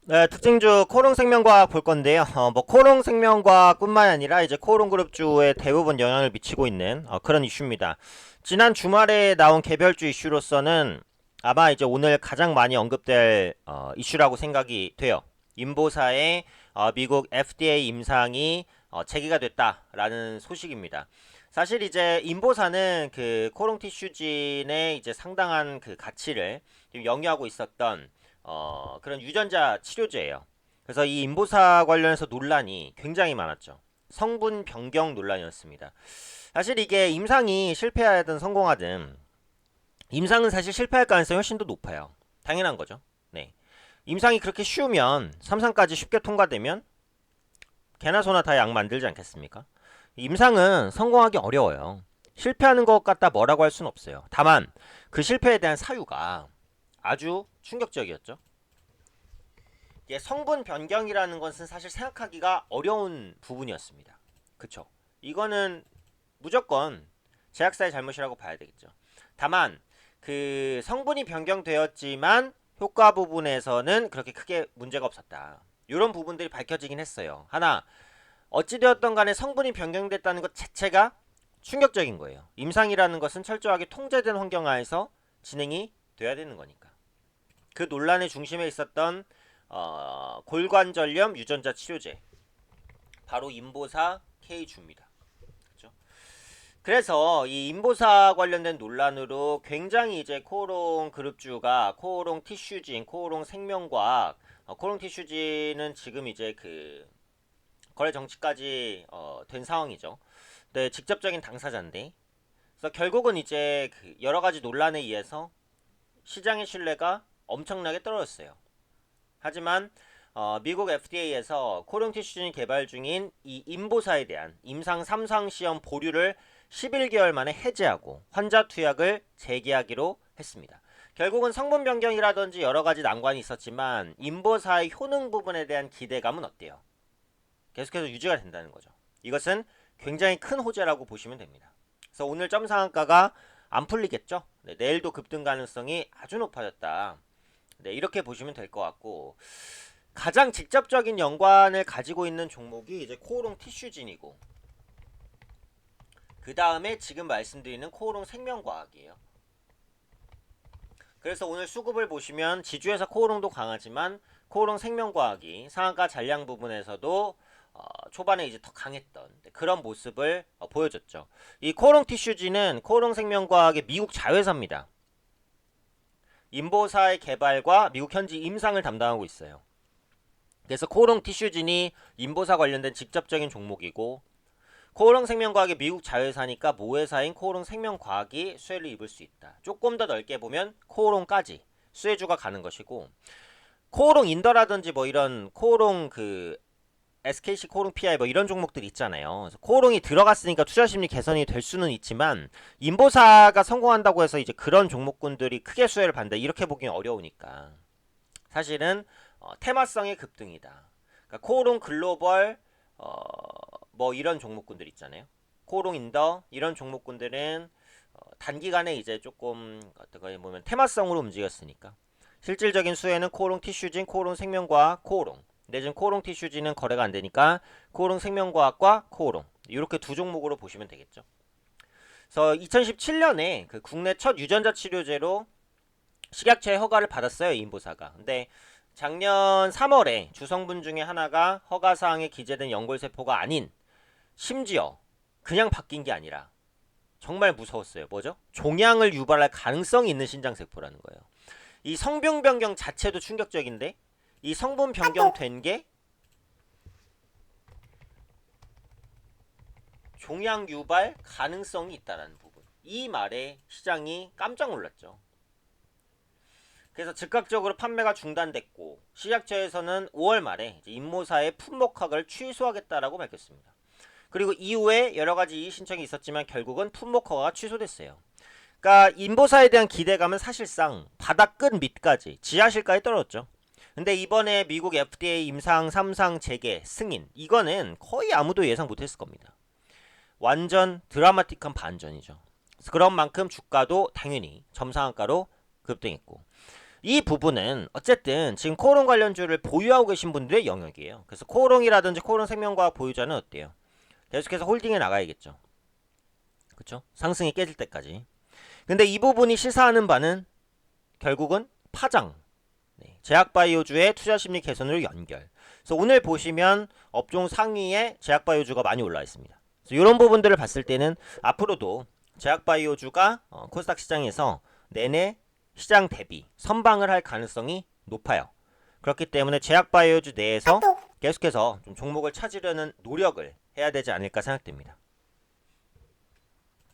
네, 특징주 코롱생명과학 볼 건데요. 코롱생명과학뿐만 아니라 이제 코롱그룹주에 대부분 영향을 미치고 있는 그런 이슈입니다. 지난 주말에 나온 개별주 이슈로서는 아마 이제 오늘 가장 많이 언급될 이슈라고 생각이 돼요. 인보사의 미국 FDA 임상이 제기가 됐다라는 소식입니다. 사실 이제 인보사는 그 코롱 티슈진의 이제 상당한 그 가치를 좀 영위하고 있었던 그런 유전자 치료제예요. 그래서 이 인보사 관련해서 논란이 굉장히 많았죠. 성분 변경 논란이었습니다. 사실 이게 임상이 실패하든 성공하든 임상은 사실 실패할 가능성이 훨씬 더 높아요. 당연한 거죠. 네. 임상이 그렇게 쉬우면 3상까지 쉽게 통과되면 개나 소나 다 약 만들지 않겠습니까? 임상은 성공하기 어려워요. 실패하는 것 같다 뭐라고 할 수는 없어요. 다만 그 실패에 대한 사유가 아주 충격적이었죠. 성분 변경이라는 것은 사실 생각하기가 어려운 부분이었습니다. 그쵸? 이거는 무조건 제약사의 잘못이라고 봐야 되겠죠. 다만 그 성분이 변경되었지만 효과 부분에서는 그렇게 크게 문제가 없었다. 이런 부분들이 밝혀지긴 했어요. 하나, 어찌되었던 간에 성분이 변경됐다는 것 자체가 충격적인 거예요. 임상이라는 것은 철저하게 통제된 환경 하에서 진행이 돼야 되는 거니까. 그 논란의 중심에 있었던 골관절염 유전자 치료제, 바로 인보사 K주입니다. 그렇죠? 그래서 이 인보사 관련된 논란으로 굉장히 이제 코오롱 그룹주가 코오롱 티슈진, 코오롱 생명과학, 코오롱 티슈진은 지금 이제 그 거래 정지까지 된 상황이죠. 네, 직접적인 당사자인데, 그래서 결국은 이제 그 여러 가지 논란에 의해서 시장의 신뢰가 엄청나게 떨어졌어요. 하지만 미국 FDA에서 코롱 티슈진 개발 중인 이 인보사에 대한 임상 3상 시험 보류를 11개월 만에 해제하고 환자 투약을 재개하기로 했습니다. 결국은 성분 변경이라든지 여러 가지 난관이 있었지만 인보사의 효능 부분에 대한 기대감은 어때요? 계속해서 유지가 된다는 거죠. 이것은 굉장히 큰 호재라고 보시면 됩니다. 그래서 오늘 점 상한가가 안 풀리겠죠? 네, 내일도 급등 가능성이 아주 높아졌다. 네, 이렇게 보시면 될 것 같고, 가장 직접적인 연관을 가지고 있는 종목이 이제 코오롱 티슈진이고, 그 다음에 지금 말씀드리는 코오롱 생명과학이에요. 그래서 오늘 수급을 보시면 지주에서 코오롱도 강하지만 코오롱 생명과학이 상한가 잔량 부분에서도 초반에 이제 더 강했던 그런 모습을 보여줬죠. 이 코오롱 티슈진은 코오롱 생명과학의 미국 자회사입니다. 인보사의 개발과 미국 현지 임상을 담당하고 있어요. 그래서 코오롱 티슈진이 인보사 관련된 직접적인 종목이고, 코오롱 생명과학의 미국 자회사니까 모회사인 코오롱 생명과학이 수혜를 입을 수 있다. 조금 더 넓게 보면 코오롱까지 수혜주가 가는 것이고, 코오롱 인더라든지 뭐 이런 코오롱 그 SKC 코오롱 PI 뭐 이런 종목들이 있잖아요. 그래서 코오롱이 들어갔으니까 투자 심리 개선이 될 수는 있지만 인보사가 성공한다고 해서 이제 그런 종목군들이 크게 수혜를 받는다 이렇게 보기는 어려우니까 사실은 테마성의 급등이다. 그러니까 코오롱 글로벌 뭐 이런 종목군들 있잖아요. 코오롱 인더 이런 종목군들은 단기간에 이제 조금 어떻게 보면 테마성으로 움직였으니까 실질적인 수혜는 코오롱 티슈진, 코오롱 생명과학, 코오롱. 근데 지금 코오롱 티슈진은 거래가 안 되니까 코오롱 생명과학과 코오롱 이렇게 두 종목으로 보시면 되겠죠. 그래서 2017년에 그 국내 첫 유전자 치료제로 식약처의 허가를 받았어요, 인보사가. 근데 작년 3월에 주성분 중에 하나가 허가사항에 기재된 연골세포가 아닌, 심지어 그냥 바뀐 게 아니라 정말 무서웠어요. 뭐죠? 종양을 유발할 가능성이 있는 신장세포라는 거예요. 이 성분 변경 자체도 충격적인데 이 성분 변경된 게 종양 유발 가능성이 있다는 부분. 이 말에 시장이 깜짝 놀랐죠. 그래서 즉각적으로 판매가 중단됐고 식약처에서는 5월 말에 임모사의 품목허가를 취소하겠다라고 밝혔습니다. 그리고 이후에 여러 가지 이의 신청이 있었지만 결국은 품목허가가 취소됐어요. 그러니까 인보사에 대한 기대감은 사실상 바닥끝 밑까지 지하실까지 떨어졌죠. 근데 이번에 미국 FDA 임상 3상 재개 승인 이거는 거의 아무도 예상 못했을 겁니다. 완전 드라마틱한 반전이죠. 그런 만큼 주가도 당연히 점상한가로 급등했고 이 부분은 어쨌든 지금 코오롱 관련주를 보유하고 계신 분들의 영역이에요. 그래서 코오롱이라든지 코오롱 생명과학 보유자는 어때요? 계속해서 홀딩해 나가야겠죠. 그쵸? 상승이 깨질 때까지. 근데 이 부분이 시사하는 바는 결국은 파장, 제약바이오주의 투자심리 개선으로 연결. 그래서 오늘 보시면 업종 상위에 제약바이오주가 많이 올라 있습니다. 이런 부분들을 봤을 때는 앞으로도 제약바이오주가 코스닥 시장에서 내내 시장 대비 선방을 할 가능성이 높아요. 그렇기 때문에 제약바이오주 내에서 계속해서 좀 종목을 찾으려는 노력을 해야 되지 않을까 생각됩니다.